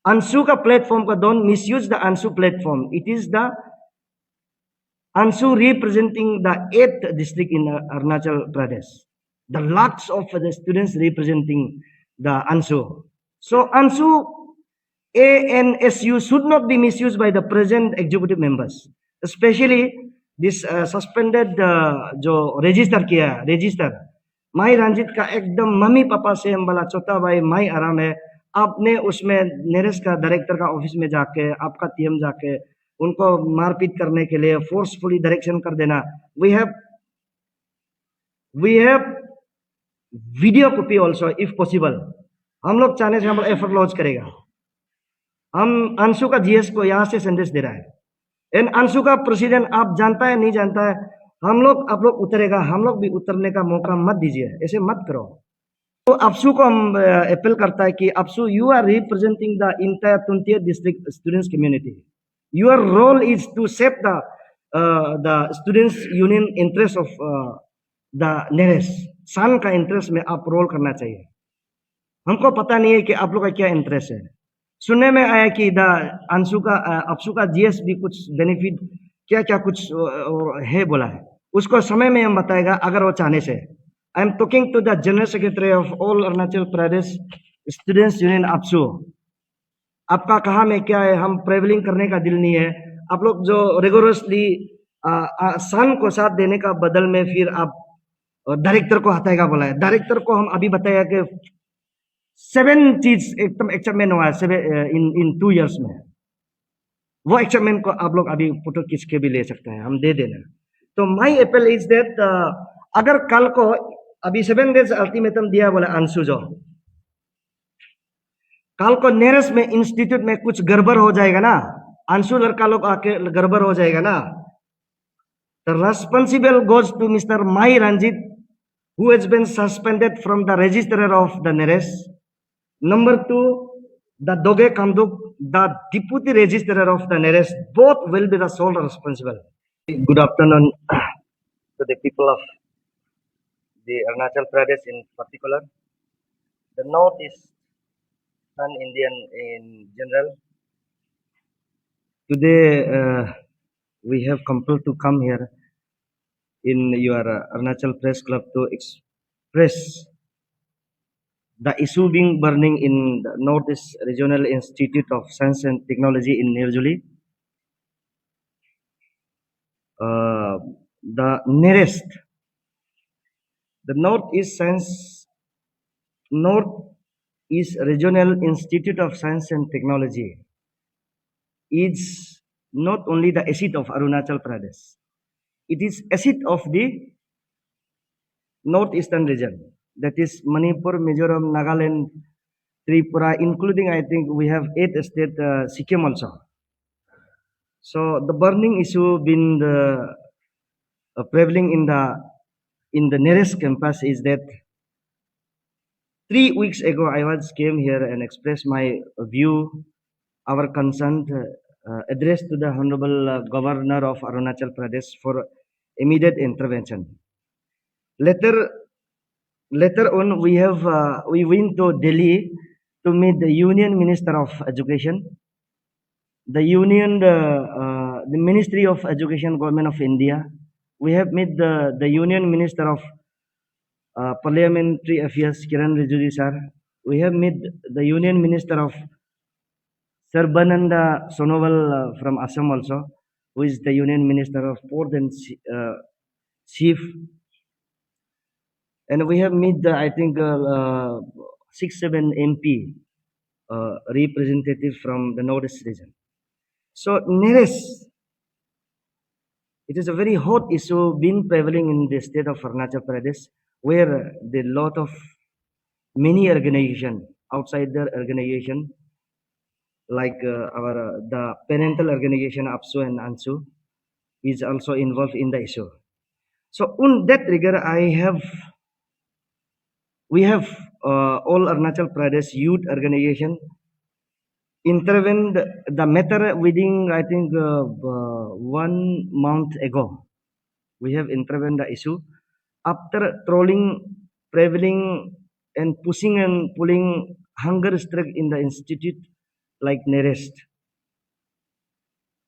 अंशु का प्लेटफॉर्म का don't misuse the Anshu platform. It is the Anshu representing the 8th district in Arunachal Pradesh. The lots of the students representing the Ansu. So Ansu ANSU should not be misused by the present executive members, especially this suspended जो register किया register. माई रंजित का एकदम mummy papa से हम बोला छोटा भाई माई आराम है. आपने उसमें नेरेस का डायरेक्टर का ऑफिस में जाके आपका टीएम जाके उनको मारपीट करने के लिए फोर्सफुली डायरेक्शन कर देना. We have video copy also if possible. हम लोग चाहने से हम लोग एफर्ट लॉन्च करेगा. हम अंशु का जीएस को यहाँ से संदेश दे रहा है. एंड अंशु का प्रेसिडेंट आप जानता है नहीं जानता है, हम लोग आप लोग उतरेगा, हम लोग भी उतरने का मौका मत दीजिए, ऐसे मत करो. तो अफसू को हम अपील करता है कि AAPSU you are representing the entire 20th district students community. Your role is to save the students union interest of the nearest. सन का इंटरेस्ट में आप रोल करना चाहिए. हमको पता नहीं है कि आप लोग का क्या इंटरेस्ट है. सुनने में आया कि अंशु का अफसू का जीएस भी कुछ बेनिफिट क्या क्या कुछ है बोला है. उसको समय में हम बताएगा अगर वो चाहने से. I am talking to the general secretary of all Arunachal Pradesh students union AAPSU. आपका कहा में क्या है, हम ट्रेवलिंग करने का दिल नहीं है. आप लोग जो रेगुलरसली सन को साथ देने का बदल में फिर आप डायरेक्टर को हटाएगा बोला है. डायरेक्टर को हम अभी बताया कि 7 चीज एकदम एक्साइटमेंट हुआ है इन 2 years में. वो एक्साइटमेंट को आप लोग अभी फोटो खींच के भी ले सकते हैं, हम दे देना. तो माई अपील इज दैट अगर कल को अभी 7 days अल्टीमेटम दिया बोला अंशु जो कल को नेरेस में इंस्टीट्यूट में कुछ गड़बड़ हो जाएगा ना, अंशु लड़का लोग आके गड़बड़ हो जाएगा ना, the responsible goes to mister my Ranjit who has been suspended from the registrar of the neres. Number 2, the Doge Kamduk, the deputy registrar of the neres, both will be the sole responsible. Good afternoon to the people of the Arunachal Pradesh in particular, the Northeast and Indian in general. Today we have compelled to come here in your Arunachal Press Club to express the issue being burning in the Northeast Regional Institute of Science and Technology in Nirjuli. The nearest, the Northeast Regional Institute of Science and Technology is not only the seat of Arunachal Pradesh. It is a seat of the northeastern region, that is Manipur, Mizoram, Nagaland, Tripura, including I think we have 8 states, Sikkim also. So the burning issue been prevailing in the nearest campus is that 3 weeks ago I came here and expressed my view, our concern, addressed to the Honorable Governor of Arunachal Pradesh for immediate intervention. Later on, we went to Delhi to meet the Union Minister of Education, the Ministry of Education, Government of India. We have met the Union Minister of Parliamentary Affairs, Kiran Rijiju sir. We have met the Union Minister of Sarbananda Sonowal from Assam also, who is the Union Minister of Port and Chief. And we have met I think 6-7 MP representatives from the Northeast region. So nearest, it is a very hot issue been prevailing in the state of Arunachal Pradesh, where the lot of many organization, outsider organization, like the parental organization APSU and ANSU is also involved in the issue. So on that regard, we have all Arunachal Pradesh youth organization intervened the matter within I think 1 month ago. We have intervened the issue after trolling, traveling, and pushing and pulling hunger strike in the institute. like nearest.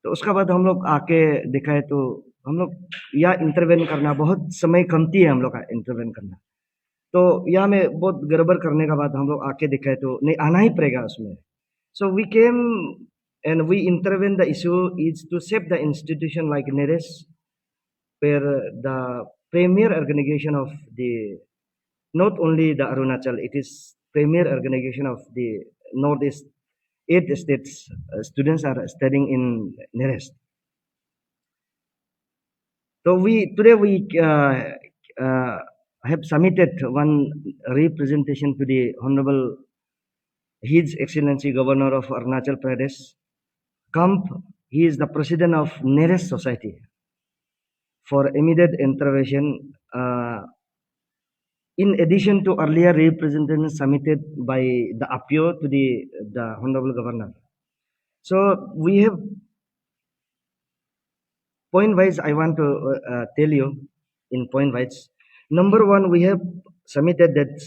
तो उसका बाद हम लोग आके देखा है तो हम लोग या इंटरवेन करना बहुत समय कमती है हम लोग का इंटरवेन करना। तो यहाँ में बहुत गड़बड़ करने का बाद हम लोग आके देखा है तो नहीं आना ही पड़ेगा उसमें। So we came and we intervened. The issue is to save the institution like NERES, where the premier organization of the not only the Arunachal, it is premier organization of the Northeast 8 states. Students are studying in NERES. So today we have submitted one representation to the Honorable His Excellency Governor of Arunachal Pradesh, Kamp. He is the president of NERES Society for immediate intervention. In addition to earlier representation submitted by the appeal to the Honorable Governor. So we have point wise, I want to tell you in point wise. Number one, we have submitted that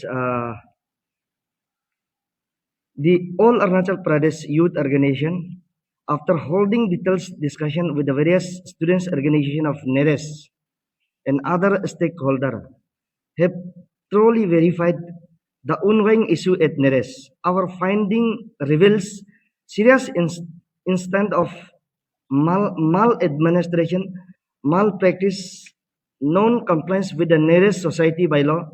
the All Arunachal Pradesh Youth Organization, after holding detailed discussion with the various students organization of NERES and other stakeholders, have thoroughly verified the ongoing issue at NERES. Our finding reveals serious instance of maladministration, malpractice, non-compliance with the NERES society bylaw.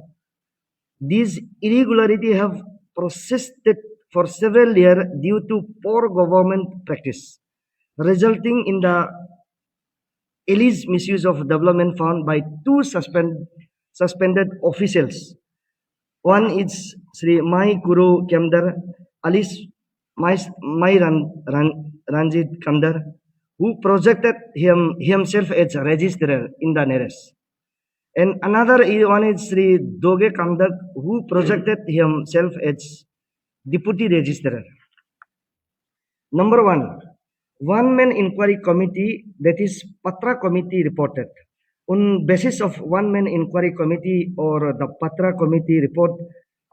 These irregularities have persisted for several years due to poor government practice, resulting in the alleged misuse of development fund by two suspended officials. One is Sri Mai Guru Kamdar, alias Mai Ranjit Kamdar, who projected himself as a registrar in the NERES. And another one is Sri Doge Kamdar, who projected himself as deputy registrar. Number one-man inquiry committee, that is Patra committee, reported. On basis of one-man inquiry committee or the Patra committee report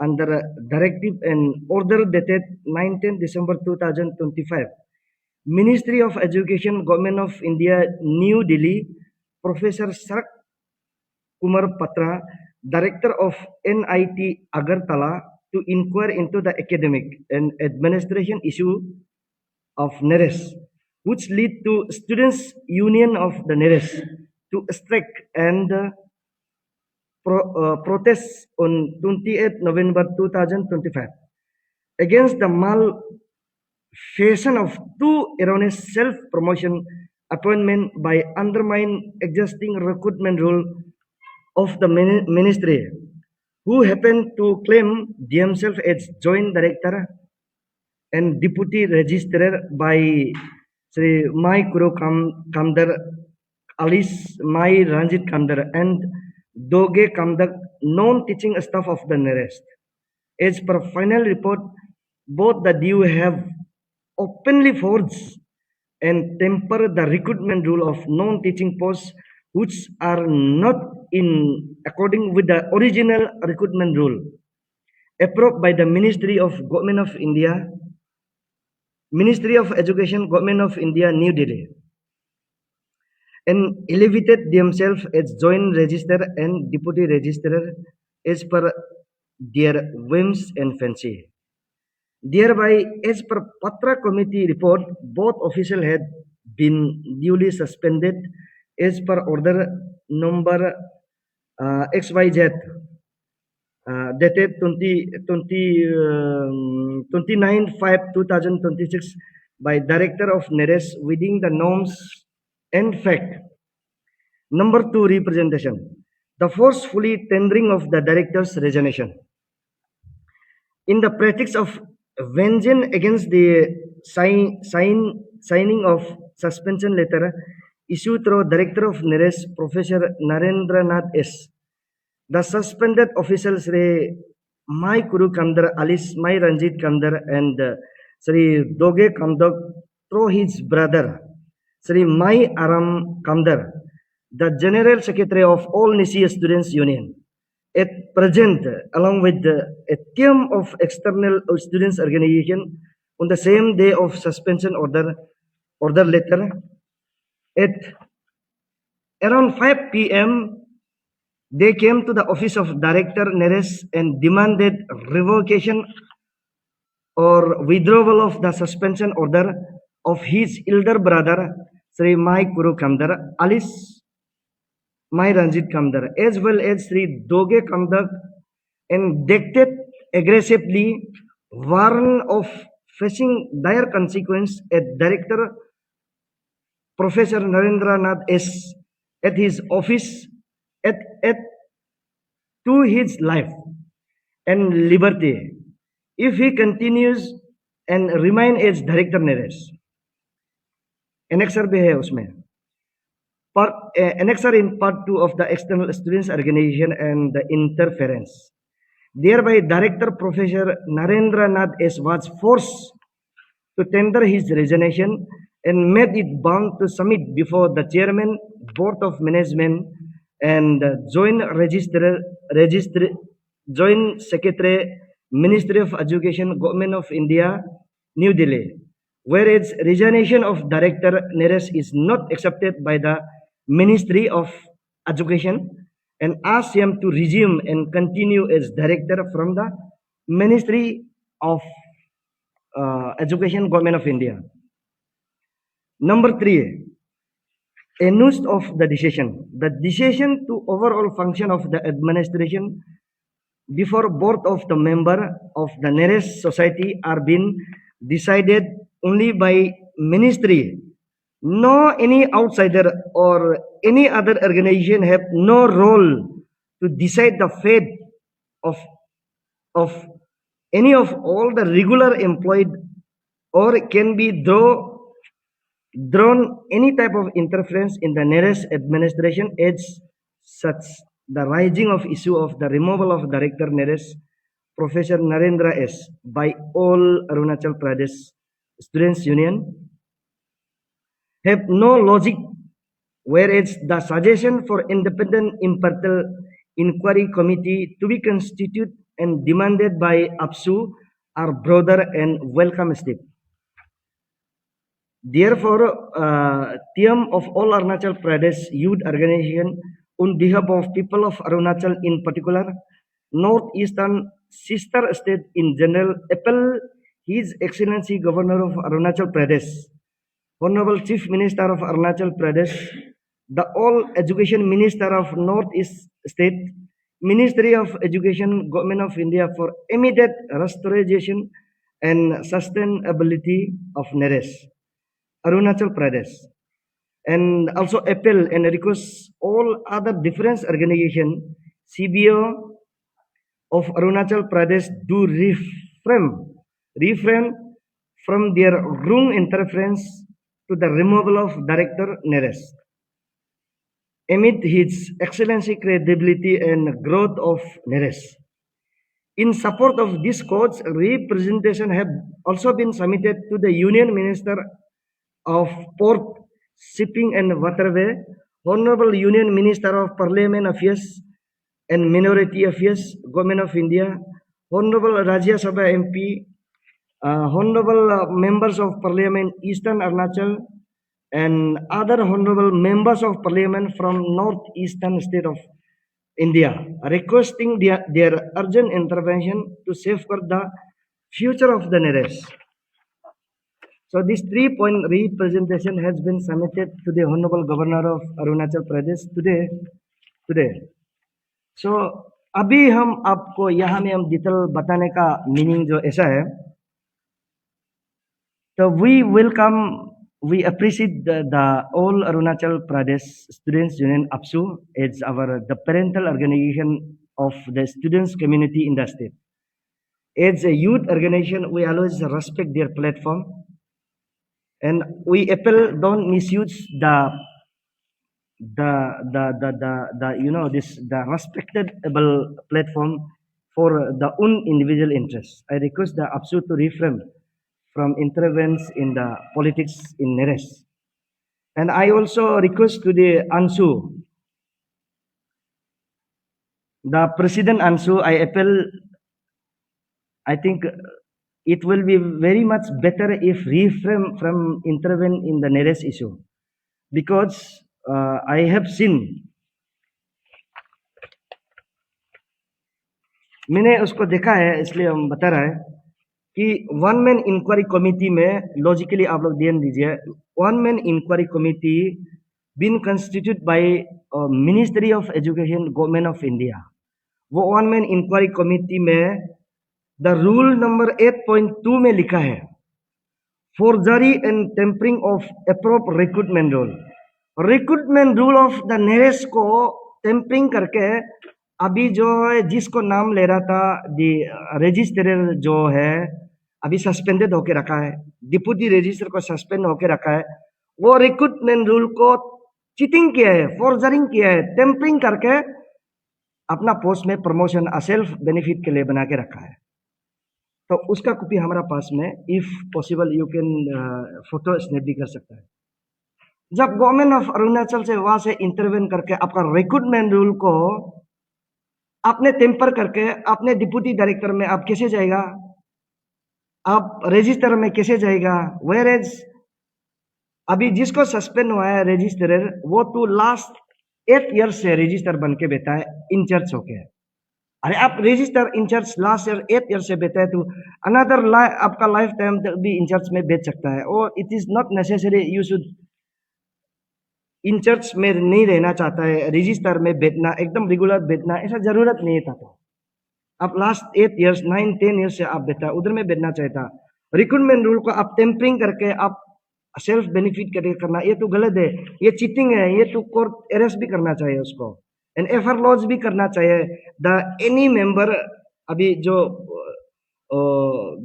under directive and order dated 19 December 2025, Ministry of Education, Government of India, New Delhi, Professor Sarak Kumar Patra, Director of NIT Agartala, to inquire into the academic and administration issue of NERES, which lead to Students' Union of the NERES to strike and protest on 28 November 2025 against the malfeasance of two erroneous self-promotion appointment by undermine existing recruitment rule of the ministry, who happen to claim themselves as joint director and deputy registrar by Sri Mai Kuru Kamdar, alias Mai Ranjit Kamdar, and Doge Kamdar, non-teaching staff of the NERES. As per final report, both the DU have openly forged and tempered the recruitment rule of non-teaching posts, which are not in according with the original recruitment rule approved by the Ministry of Government of India, Ministry of Education, Government of India, New Delhi, and elevated themselves as joint registrar and deputy registrar as per their whims and fancy. Thereby, as per Patra committee report, both officials had been duly suspended as per order number XYZ dated 29/5/2026 by Director of NERES within the norms and fact. Number 2, representation. The forcefully tendering of the Director's resignation. In the practice of vengeance against the signing of suspension letter issued through Director of NERES, Professor Narendranath S., the suspended officials Sri Mai Kuru Kamdar, alias Mai Ranjit Kamdar, and Sri Doge Kamdar through his brother Sri Mai Aram Kamdar, the General Secretary of All Nisi Students Union. At present, along with a team of external students organization on the same day of suspension order letter at around 5 p.m. They came to the office of Director Neres and demanded revocation or withdrawal of the suspension order of his elder brother, Sri Mai Kuru Kamdar, alias Mai Ranjit Kamdar, as well as Sri Doge Kamdar, and dictated aggressively, warned of facing dire consequence at Director Professor Narendra Nath S. at his office at to his life and liberty if he continues and remain as director Neres. Annexer भी है उसमें. Annexer in part 2 of the external students organization and the interference. Thereby, Director Professor Narendra Nath S. was forced to tender his resignation and made it bound to submit before the Chairman, Board of Management, and Joint Secretary, Ministry of Education, Government of India, New Delhi. Whereas resignation of Director Neres is not accepted by the Ministry of Education, and asked him to resume and continue as director from the Ministry of Education, Government of India. Number 3, announced of the decision. The decision to overall function of the administration before both of the member of the Neres Society are being decided only by ministry. No any outsider or any other organization have no role to decide the fate of any of all the regular employed, or can be drawn any type of interference in the Neres administration as such. The rising of issue of the removal of Director Neres, Professor Narendra S. by all Arunachal Pradesh Students Union have no logic, whereas the suggestion for independent impartial inquiry committee to be constituted and demanded by APSU are broader and welcome step. Therefore, team of all Arunachal Pradesh youth organization on behalf of people of Arunachal in particular, northeastern sister state in general, appeal His Excellency Governor of Arunachal Pradesh, Honorable Chief Minister of Arunachal Pradesh, the all Education Minister of Northeast State, Ministry of Education, Government of India for immediate restoration and sustainability of Neres, Arunachal Pradesh, and also appeal and request all other different organization, CBO of Arunachal Pradesh do refrain from their wrong interference to the removal of Director Neres. Amid His Excellency credibility and growth of Neres. In support of this cause, representation have also been submitted to the Union Minister of Port, Shipping and Waterway, Honorable Union Minister of Parliament Affairs and Minority Affairs, Government of India, Honorable Rajya Sabha MP, Honorable Members of Parliament, Eastern Arunachal, and other Honorable Members of Parliament from Northeastern State of India, requesting their urgent intervention to safeguard the future of the Neres. So this 3-point representation has been submitted to the Honorable Governor of Arunachal Pradesh today. So अभी हम आपको यहाँ में हम detail बताने का meaning जो ऐसा है, तो we appreciate the all Arunachal Pradesh Students Union APSU as the parental organization of the students community in the state. As a youth organization, we always respect their platform, and we appeal don't misuse the respectable platform for the own individual interests. I request the APSU to refrain from interference in the politics in Neres. And I also request to the ANSU, the President ANSU, I appeal, I think it will be very much better if refrain from intervene in the nearest issue, because I have seen, मैंने उसको देखा है, इसलिए हम बता रहा है कि वन मैन इंक्वायरी कमेटी में लॉजिकली आप लोग ध्यान दीजिए, one man inquiry committee been constitute by ministry of education government of India. वो वन मैन इंक्वायरी कमेटी में द रूल नंबर 8.2 में लिखा है forgery and tampering of approved recruitment rule। Recruitment rule of the NERIST को tampering करके अभी जो है जिसको नाम ले रहा था रजिस्ट्रार जो है अभी सस्पेंडेड होके रखा है, डिप्टी रजिस्ट्रार को सस्पेंड होके रखा है, वो रिक्रूटमेंट रूल को चीटिंग किया है, फॉर्जरिंग किया है, टेम्परिंग करके अपना पोस्ट में प्रमोशन सेल्फ बेनिफिट के लिए बना के रखा है। तो उसका कॉपी हमारा पास में, if possible you can photo snap भी कर सकता है। जब गवर्नमेंट ऑफ अरुणाचल से वहां से इंटरवेन करके आपका रिक्रूटमेंट रूल को आपने टेम्पर करके अपने डिप्टी डायरेक्टर में आप कैसे जाएगा, आप रजिस्टर में कैसे जाएगा, वेयर एज अभी जिसको सस्पेंड हुआ है रजिस्ट्रार, वो तो लास्ट 8 ईयर से रजिस्टर बन के बैठा है इंचार्ज होके। अरे आप register incharge last year 8 year से बैठा है तो अनदर आपका लाइफ टाइम तक भी इंचार्ज में बैठ सकता है। और it is not necessary you should incharge में नहीं रहना चाहता है, रजिस्टर में बैठना, एकदम रेगुलर बैठना, ऐसा जरूरत नहीं था। तो आप लास्ट 8 ईयर्स 9-10 ईयर्स से आप बैठा उधर में बैठना चाहता। रिक्रूटमेंट रूल को आप टेम्परिंग करके आप सेल्फ बेनिफिट करके करना, ये तो गलत है, ये चीटिंग है, ये तो कोर्ट अरेस्ट भी करना चाहिए उसको, एंड एफआईआर लॉन्च भी करना चाहिए। द एनी मेंबर अभी जो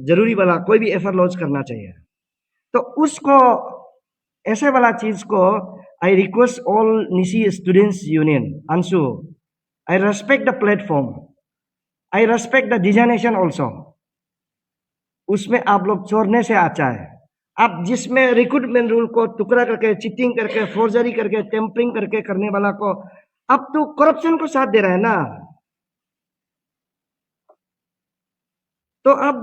जरूरी वाला कोई भी एफआईआर लॉन्च करना चाहिए। तो उसको ऐसे वाला चीज को I request all Nisi Students Union, ANSU, I respect the platform, I respect the designation also। उसमें आप लोग छोड़ने से अच्छा है, आप जिसमें रिक्रूटमेंट रूल को टुकड़ा करके, चीटिंग करके, फोर्जरी करके, टेम्परिंग करके करने वाला को अब तो करप्शन को साथ दे रहा है ना। तो अब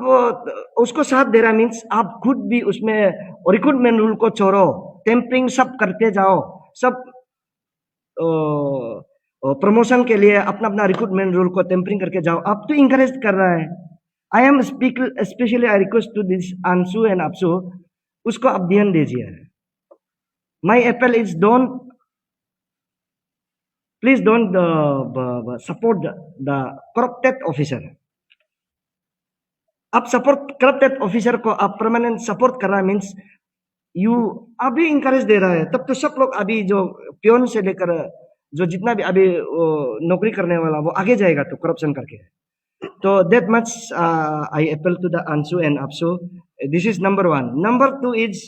उसको साथ दे रहा मीन्स आप खुद भी उसमें रिक्रूटमेंट रूल को छोड़ो, टेम्परिंग सब करते जाओ, सब प्रमोशन के लिए अपना अपना रिक्रूटमेंट रूल को टेम्परिंग करके जाओ, आप तो इंकरेज कर रहा है। I am specially I request to this ANSU and AAPSU, उसको आप ध्यान दीजिए। My appeal is don't please don't support the corrupted officer. आप सपोर्ट करप्टेड ऑफिसर को आप परमानेंट सपोर्ट कर रहा है मीन्स यू अभी इंकरेज दे रहा है। तब तो सब लोग अभी जो प्योन से लेकर जो जितना भी अभी नौकरी करने वाला वो आगे जाएगा तो करप्शन करके। तो that much I appeal to the ANSU and AAPSU, this is number 1। Number 2 is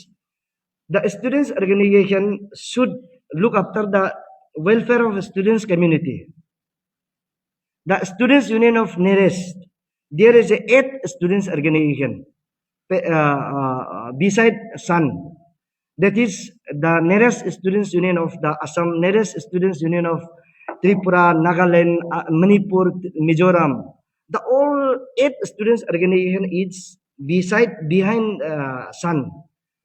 the students organisation should look after the welfare of students community. The students union of NERIST, there is a 8 students organization beside SUN, that is the nearest students union of the Assam, nearest students union of Tripura, Nagaland, Manipur, Mizoram. The all 8 students organization is behind SUN,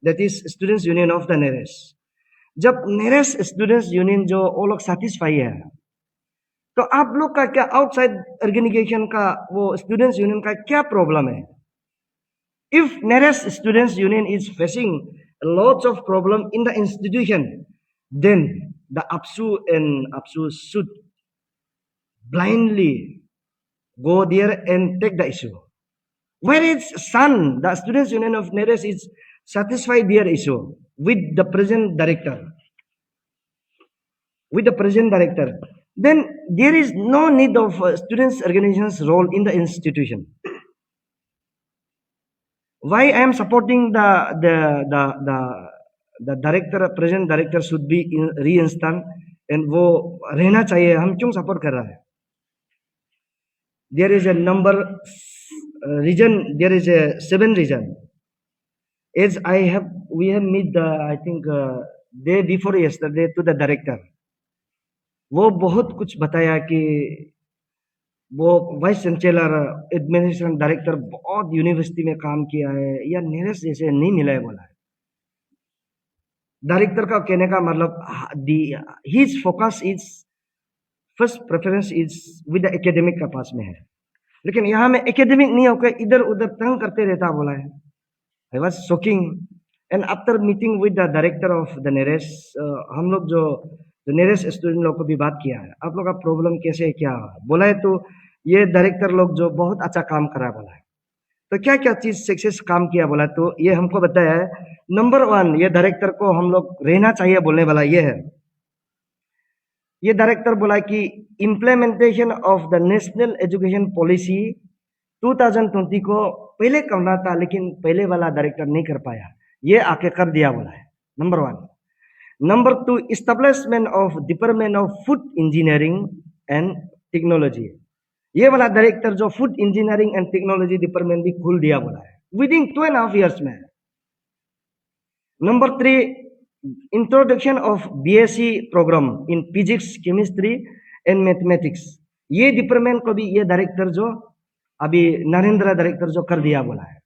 that is students union of the nearest। जब nearest students union जो वो लोग satisfy है तो आप लोग का क्या आउटसाइड ऑर्गेनाइजेशन का वो स्टूडेंट्स यूनियन का क्या प्रॉब्लम है? If NERIST students union is facing lots of problem in the institution, then the AAPSU and AAPSU should blindly go there and take the issue. Where is SUN, the students union of nearest, is satisfied their issue with the present director, then there is no need of students organization's role in the institution. Why I am supporting the director, present director should be reinstated and वो रहना चाहिए, हम क्यों support कर रहा है? There is a number reason, there is a 7 reason. As we have meet the I think day before yesterday to the director, वो बहुत कुछ बताया कि वो वाइस चांसलर एडमिनिस्ट्रेशन डायरेक्टर बहुत यूनिवर्सिटी में काम किया है या नीरज जैसे नहीं मिला है बोला है। डायरेक्टर का कहने का मतलब his focus is first preference is with the academic का पास में है, लेकिन यहाँ में एकेडमिक नहीं होकर इधर उधर तंग करते रहता बोला है। I was shocking and after meeting with the director of the NERIST, हम लोग जो नेरेस स्टूडेंट लोग को भी बात किया है, आप लोग का प्रॉब्लम कैसे है क्या बोला है, तो ये डायरेक्टर लोग जो बहुत अच्छा काम करा बोला है। तो क्या क्या चीज सक्सेस काम किया बोला, तो ये हमको बताया है। नंबर 1 ये डायरेक्टर को हम लोग रहना चाहिए बोलने वाला ये है। ये डायरेक्टर बोला कि implementation of the national education policy 2020 को पहले करना था, लेकिन पहले वाला डायरेक्टर नहीं कर पाया, ये आके कर दिया बोला है। Number 1। Number 2 establishment of department of food engineering and technology, ये वाला डायरेक्टर जो food engineering and technology department भी खोल दिया बोला है विदिन 2.5 years में। Number 3 introduction of BSc program in physics chemistry and mathematics, ये डिपार्टमेंट को भी ये डायरेक्टर जो अभी नरेंद्र डायरेक्टर जो कर दिया बोला है।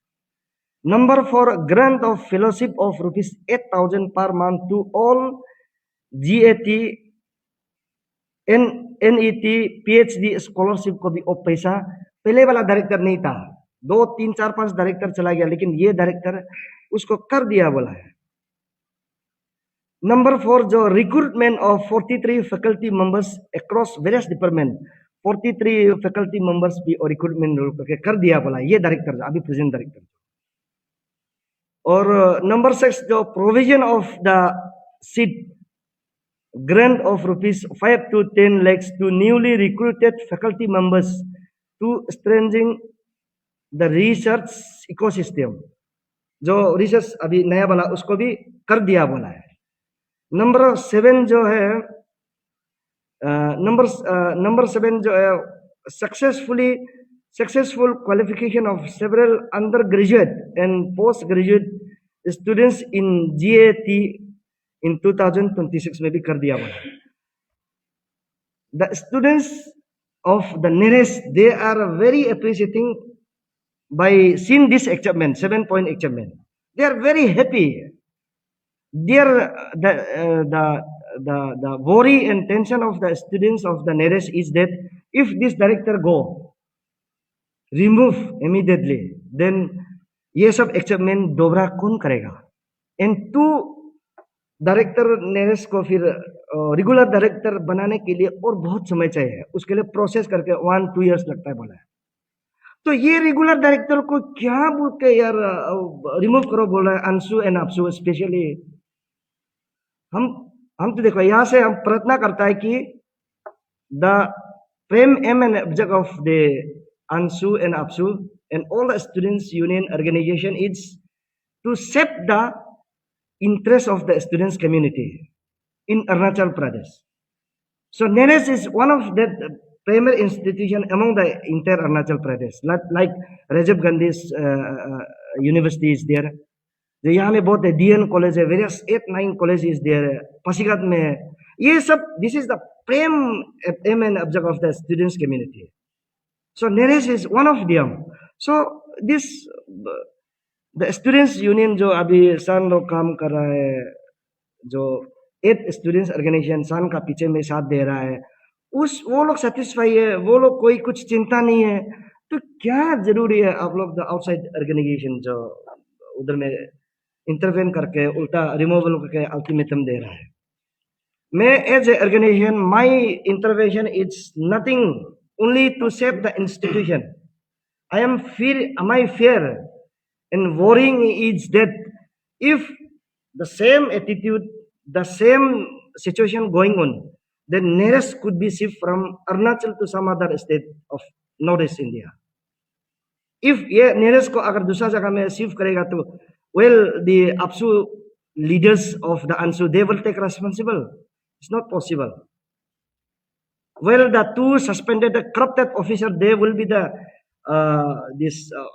Number 4 grant of fellowship of ₹8,000 पर month to all GAT NET PhD scholarship को भी ऑफ पैसा पहले वाला डायरेक्टर नहीं था, 2 3 4 5 डायरेक्टर चला गया, लेकिन ये डायरेक्टर उसको कर दिया बोला है। नंबर 4 जो recruitment of 43 faculty members across various department, 43 faculty members भी और रिक्रूटमेंट करके कर दिया बोला ये डायरेक्टर अभी प्रेजेंट डायरेक्टर। और नंबर 6 जो provision of the seat grant of ₹5 to 10 lakhs to newly recruited faculty members to strengthen the research ecosystem, जो रिसर्च अभी नया वाला उसको भी कर दिया बोला है। नंबर 7 जो है नंबर 7 जो है successful qualification of several under graduate and post graduate students in GAT in 2026 में भी कर दिया बोला। The students of the nearest, they are very appreciating by seeing this achievement, 7-point achievement. They are very happy. The worry and tension of the students of the nearest is that if this director go remove immediately, then ये सब achievement दोबारा कौन करेगा। And 2 director Nereis को फिर regular director बनाने के लिए और बहुत समय चाहिए, उसके लिए प्रोसेस करके 1-2 years लगता है बोला है। तो ये रेगुलर डायरेक्टर को क्या बोल के यार रिमूव करो बोल रहा है अंशु एंड अपशु स्पेशली। हम तो देखो यहाँ से हम प्रयत्न करता है कि the prime aim and object of the ANSU and AAPSU and all the students union organisation is to set the interest of the students community in Arunachal Pradesh. So NERES is one of the primary institution among the entire Arunachal Pradesh, like Rajiv Gandhi's university is there. जो यहाँ में बहुत DN college है, various 8-9 college is there, Pasighat में है, ये सब this is the prime aim and object of the students community. So NERES is one of them. So this the students union जो अभी सन लोग काम कर रहा है, जो 8 स्टूडेंट्स ऑर्गेनाइजेशन सन का पीछे में साथ दे रहा है, वो लोग सेटिस्फाई है, वो लोग कोई कुछ चिंता नहीं है, तो क्या जरूरी है आप लोग द आउटसाइड ऑर्गेनाइजेशन जो उधर में इंटरवेन करके उल्टा रिमूवल करके अल्टीमेटम दे रहा है। मैं as a organisation my intervention is nothing only to save the institution. my fear and worrying is that if the same attitude, the same situation going on, then NERES could be shipped from Arunachal to some other state of Northeast India. If ये NERES को अगर दूसरा जगह में shift करेगा तो well the APSU leaders of the ANSU they will take responsible. It's not possible. Well, the 2 suspended the corrupted officer, they will be the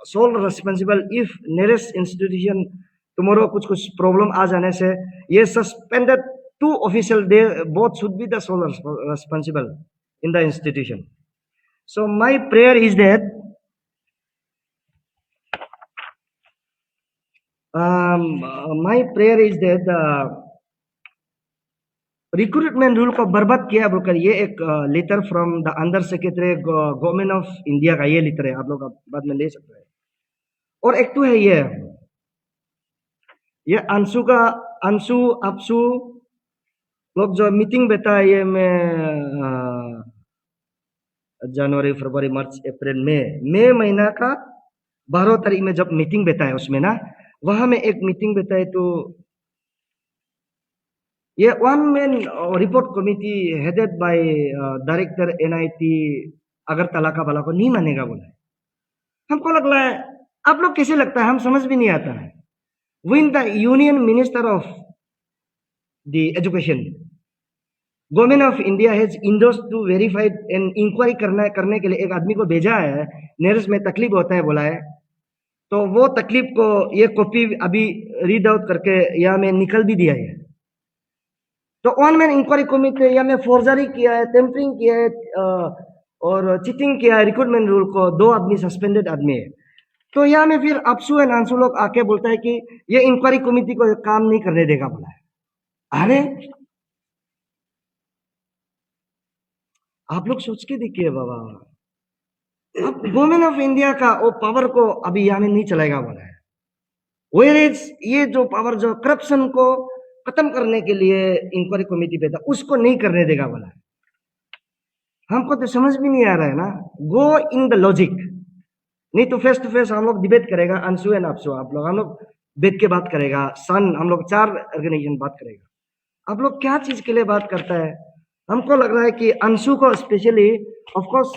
sole responsible if NERES institution tomorrow कुछ problem आ जाने से ये suspended 2 official, they both should be the sole responsible in the institution. So my prayer is that recruitment rule को बर्बाद किया बोलकर ये एक letter from the under secretary government of India का ये लेटर है, आप लोग बाद में ले सकते हैं। और एक तो है ये अंशु का अपसू लोग जो मीटिंग बैठा है ये में जनवरी फरवरी मार्च अप्रैल मई महीना का 12 तारीख में जब मीटिंग बैठा है उसमें ना, वहां में एक मीटिंग बैठा है तो ये one man report committee headed by director NIT Agartala का वाला को नहीं मानेगा बोला है। हमको लग रहा है, आप लोग कैसे लगता है, हम समझ भी नहीं आता है। When the union minister of the education government of India has endorse to verified and inquiry करने के लिए एक आदमी को भेजा है, नेरस में तकलीफ होता है बोला है, तो वो तकलीफ को ये कॉपी अभी रीड आउट करके यहाँ में निकल भी दिया है। तो वन मैन इंक्वायरी कमिटी या में फोर्जरी किया है, टेम्परिंग किया है और चीटिंग किया है रिक्रूटमेंट रूल को, 2 आदमी सस्पेंडेड आदमी है। तो यहाँ में फिर अपसू एंड अंशु लोग आके बोलता है कि ये इंक्वायरी कमिटी को काम नहीं करने देगा बोला है। अरे आप लोग सोच के देखिए बाबा, अब गवर्नमेंट ऑफ इंडिया का वो पावर को अभी यहाँ में नहीं चलेगा बोला है। वेयरएज ये जो पावर जो करप्शन को खत्म करने के लिए इंक्वायरी कमेटी पे था उसको नहीं करने देगा बोला है। हमको तो समझ भी नहीं आ रहा है ना। गो इन द लॉजिक, नहीं तो फेस टू फेस हम लोग डिबेट करेगा, अंशु एंड अपसु आप लोग, हम लोग बैठ के बात करेगा, सन हम लोग 4 ऑर्गेनाइजेशन बात करेगा। आप लोग क्या चीज के लिए बात करता है? हमको लग रहा है कि अंशु को specially, of course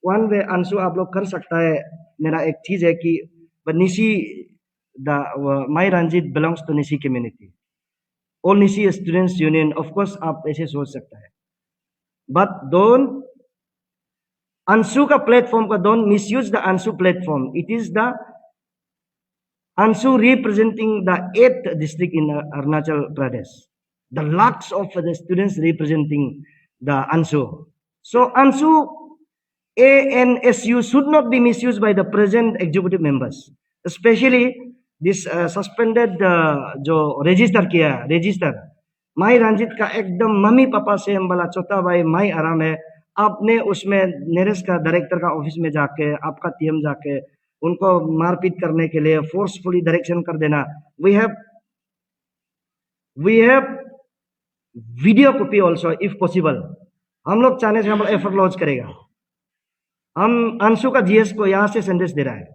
one way Anshu आप लोग कर सकता है। मेरा एक चीज है कि Nyishi my Ranjit belongs to Nyishi community, all Nyishi students union, of course आप ऐसे सोच सकता है, बट डोंट अंशु का प्लेटफॉर्म का don't misuse the Anshu platform. It is the Anshu representing the 8th district in Arunachal Pradesh, the lakhs of the students representing the ANSU. So ANSU ANSU should not be misused by the present executive members, especially this suspended जो register किया, register माई रंजीत का एकदम mummy papa से वाला छोटा भाई माई आराम है। आपने उसमें नेरेस का डायरेक्टर का ऑफिस में जाके, आपका टीएम जाके उनको मारपीट करने के लिए फोर्सफुली डायरेक्शन कर देना। We have video copy also if possible. हम लोग चाहने से हम लोग एफआईआर लॉन्च करेगा। हम अंशु का जीएस को यहाँ से संदेश दे रहा है,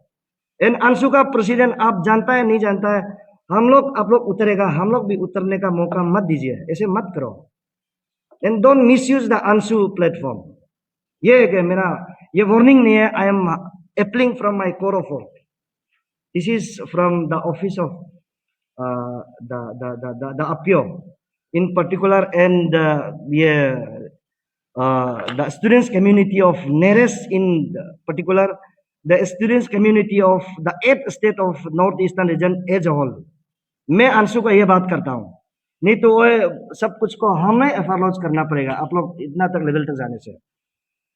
एंड अंशु का प्रेसिडेंट आप जानता है नहीं जानता है, हम लोग आप लोग उतरेगा, हम लोग भी उतरने का मौका मत दीजिए, ऐसे मत करो। And don't misuse the Anshu platform. ये मेरा ये वार्निंग नहीं है, I M appealing from my core of heart. This is from the office of the APIO in particular, and the students community of Neres in particular, the students community of the 8th state of northeastern region as a whole. मैं अंशु को ये बात करता हूँ, नहीं तो वो सब कुछ को हमें एफआईआर लॉन्च करना पड़ेगा आप लोग इतना तक लेवल तक जाने से।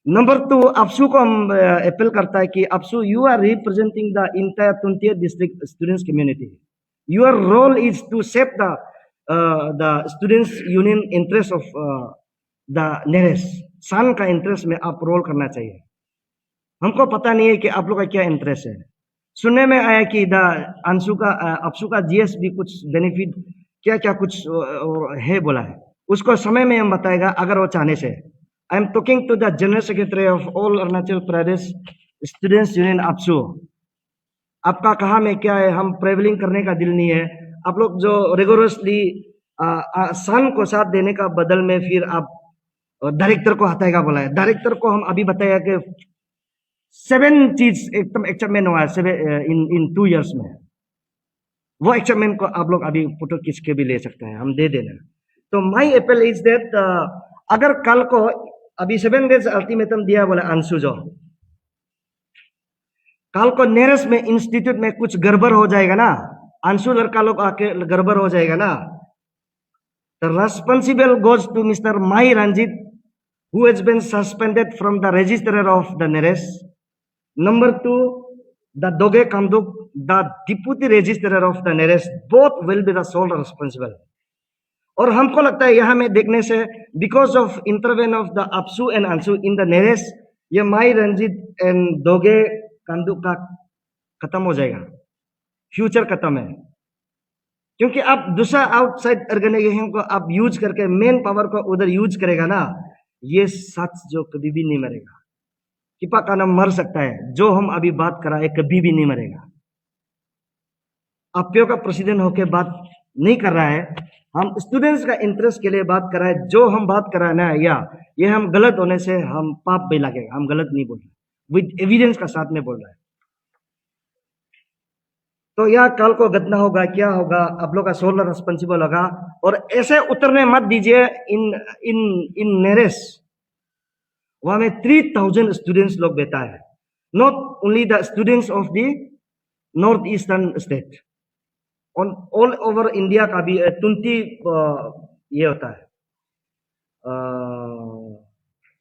नंबर 2, अपसू को हम अपील करता है कि AAPSU you are representing the entire 20th district students community. Your role is to save the students union interest of the NERIST. सन का इंटरेस्ट में आप रोल करना चाहिए। हमको पता नहीं है कि आप लोग का क्या इंटरेस्ट है। सुनने में आया कि द अंशु का अपसू का जीएस भी कुछ बेनिफिट क्या क्या कुछ है बोला है, उसको समय में हम बताएगा अगर वो चाहने से। I am talking to the General Secretary of all Arunachal Pradesh Students Union APSU. आपका कहा में क्या है, हम ट्रेवलिंग करने का दिल नहीं है। आप लोग जो रेगुलरली सन को साथ देने का बदल में फिर आप डायरेक्टर को हटाएगा बोला है। डायरेक्टर को हम अभी बताया कि 7 चीज एकदम एक्चमेंट हुआ है इन 2 years में। वो एक्चमेंट को आप लोग अभी फोटो खींच के भी ले सकते हैं, हम दे देना। तो माई अपील इज दैट अगर कल को अभी 7 days अल्टीमेटम दिया बोला अंशु, जो कल को नेरस में इंस्टीट्यूट में कुछ गड़बड़ हो जाएगा ना, अंशु लड़का लोग आके गड़बड़ हो जाएगा ना, the responsible goes to mister my Ranjit who has been suspended from the register of the NERES. Number two, the Doge Kamduk, the deputy registrar of the NERES, both will be the sole responsible. और हमको लगता है यहाँ में देखने से because of intervene of the AAPSU and ANSU in the NERIST, ये my Ranjit and दोगे कंदू का खत्म हो जाएगा, फ्यूचर खत्म है। क्योंकि आप दूसरा आउटसाइड ऑर्गेनाइजेशन को आप यूज करके मेन पावर को उधर यूज करेगा ना, ये सच जो कभी भी नहीं मरेगा। किपा का नाम मर सकता है, जो हम अभी बात कर रहे हैं कभी भी नहीं मरेगा। अपियो का प्रेसिडेंट होके बात नहीं कर रहा है, हम स्टूडेंट्स का इंटरेस्ट के लिए बात कर रहे हैं। जो हम बात कर रहे हैं ना, या ये हम गलत होने से हम पाप भी लगेगा, हम गलत नहीं बोल रहे, विद एविडेंस का साथ में बोल रहे हैं। तो यह कल को घटना होगा, क्या होगा, आप लोग का सोल रिस्पॉन्सिबल होगा। और ऐसे उतरने मत दीजिए इन इन इन नेरेस, वहां में 3000 स्टूडेंट्स लोग बैठा है, not only the students of the north eastern state, on all over India का भी 20 ये होता है,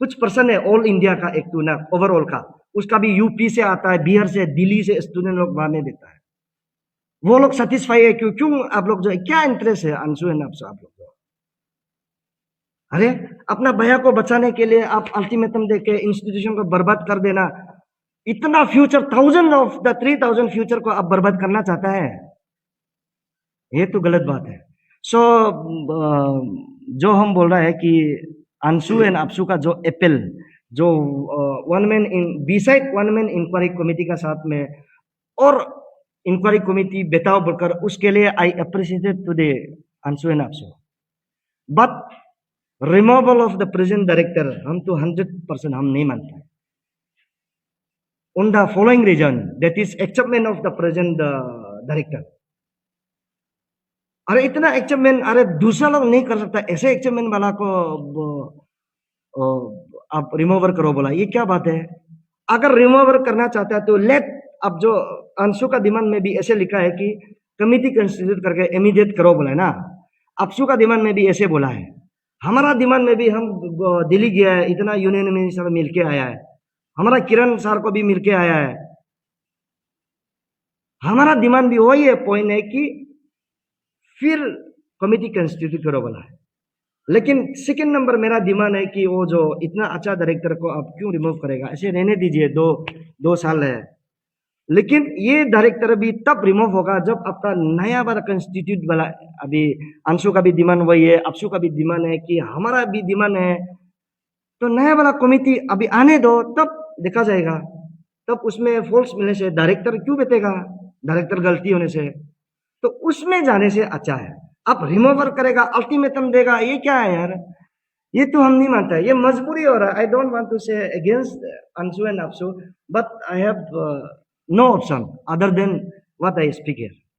कुछ पर्सन है ऑल इंडिया का, एक टू ना ओवरऑल का, उसका भी यूपी से आता है, बिहार से, दिल्ली से स्टूडेंट लोग वहां में देता है। वो लोग सेटिस्फाई है क्यों? क्यों आप लोग जो है, क्या इंटरेस्ट है अंशु एंड आपसे आप लोग को? अरे अपना भैया को बचाने के लिए आप अल्टीमेटम देके इंस्टीट्यूशन को बर्बाद कर देना, इतना फ्यूचर 1000 ऑफ द 3000 फ्यूचर को आप बर्बाद करना चाहता है, ये तो गलत बात है। सो जो हम बोल रहा है कि अंशु एंड आपसू का जो अपील, जो one man in beside one man inquiry committee का साथ में और इंक्वायरी कमेटी बेताओ बोलकर, उसके लिए I appreciated to the ANSU and AAPSU, but removal of the present director हम तो 100% हम नहीं मानते हैं। On the following reason, that is acceptment of the present director. अरे इतना एक्सेप्टमेंट, अरे दूसरा लोग नहीं कर सकता, ऐसे एक्सेप्टमेंट वाला को आप रिमूवर करो बोला, ये क्या बात है? अगर रिमूवर करना चाहता है तो लेट, अब जो अंशु का डिमांड में भी ऐसे लिखा है कि कमिटी कंस्टिट्यूट करके इमीडिएट करो बोला है ना, आपसू का डिमांड में भी ऐसे बोला है, हमारा डिमांड में भी हम दिल्ली गया है, इतना यूनियन मिनिस्टर मिलके आया है, हमारा किरण सर को भी मिलके आया है, हमारा डिमांड भी वही है, पॉइंट है कि फिर कमिटी कंस्टिट्यूट करो बोला है। लेकिन सेकंड नंबर मेरा डिमांड है कि वो जो इतना अच्छा डायरेक्टर को आप क्यों रिमूव करेगा, ऐसे रहने दीजिए, दो साल है। लेकिन ये डायरेक्टर भी तब रिमूव होगा जब आपका नया वाला कंस्टिट्यूट वाला, अभी अंशु का भी डिमांड वही है, आपसू का भी डिमांड है कि हमारा भी डिमांड है, तो नया वाला कमिटी अभी आने दो, तब देखा जाएगा। तब उसमें फॉल्स मिलने से डायरेक्टर क्यों बैठेगा, डायरेक्टर गलती होने से, तो उसमें जाने से अच्छा है। अब रिमूवर करेगा, अल्टीमेटम देगा, ये क्या है यार, ये तो हम नहीं मानते, ये मजबूरी हो रहा है। आई डोंट वांट टू से against Anshu and AAPSU, but I have no option other than what I speak here.